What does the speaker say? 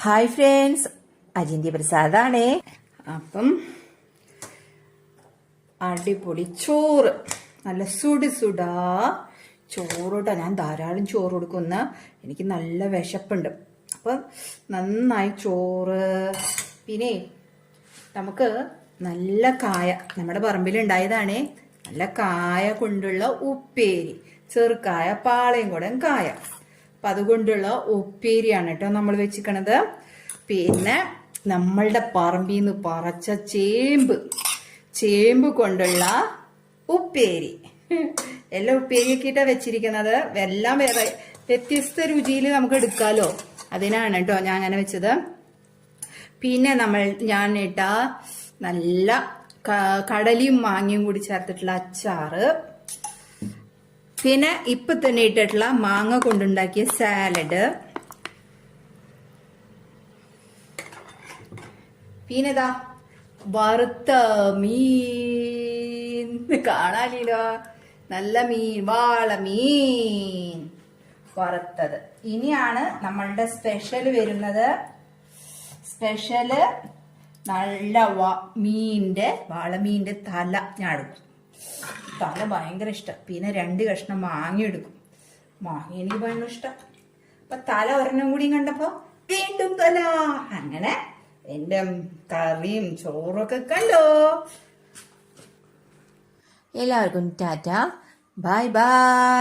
Hi friends, അജിന്ത്യ പ്രസാദാണേ. അപ്പം അടിപൊളി ചോറ്, നല്ല സുടാ ചോറോട്ടാ. ഞാൻ ധാരാളം ചോറ് കൊടുക്കുന്ന, എനിക്ക് നല്ല വിശപ്പുണ്ട്. അപ്പം നന്നായി ചോറ്. പിന്നെ നമുക്ക് നല്ല കായ, നമ്മുടെ പറമ്പിലുണ്ടായതാണേ, നല്ല കായ കൊണ്ടുള്ള ഉപ്പേരി, ചെറുക്കായ, പാളയംകുടം കായ. അപ്പം അതുകൊണ്ടുള്ള ഉപ്പേരിയാണ് കേട്ടോ നമ്മൾ വെച്ചിക്കണത്. പിന്നെ നമ്മളുടെ പറമ്പിൽ നിന്ന് പറിച്ച ചേമ്പ് കൊണ്ടുള്ള ഉപ്പേരി. എല്ലാം ഉപ്പേരിയൊക്കെ ഇട്ടാ വെച്ചിരിക്കുന്നത്. എല്ലാം വേറെ വ്യത്യസ്ത രുചിയിൽ നമുക്ക് എടുക്കാലോ, അതിനാണ് കേട്ടോ ഞാൻ അങ്ങനെ വെച്ചത്. പിന്നെ ഞാൻ ഇട്ട നല്ല കടലയും മാങ്ങയും കൂടി ചേർത്തിട്ടുള്ള അച്ചാറ്. പിന്നെ ഇപ്പൊ തന്നെ ഇട്ടിട്ടുള്ള മാങ്ങ കൊണ്ടുണ്ടാക്കിയ സാലഡ്. പിന്നെ ഇതാ വറുത്ത മീൻ, കാണാനില്ലോ, നല്ല മീൻ, വാളമീൻ വറുത്തത്. ഇനിയാണ് നമ്മളുടെ സ്പെഷ്യൽ വരുന്നത്. സ്പെഷ്യല് നല്ല വാളമീന്റെ തല ഞാൻ എടുക്കും. തല ഭയങ്കര ഇഷ്ടം. പിന്നെ 2 കഷ്ണം മാങ്ങ എടുക്കും. മാങ്ങ എനിക്ക് ഭയങ്കര ഇഷ്ടം. അപ്പൊ തല ഒരെണ്ണം കൂടി കണ്ടപ്പോ വീണ്ടും തല. അങ്ങനെ എന്റെ കറിയും ചോറൊക്കെ കണ്ടോ. എല്ലാവർക്കും ടാറ്റ, ബൈ ബൈ.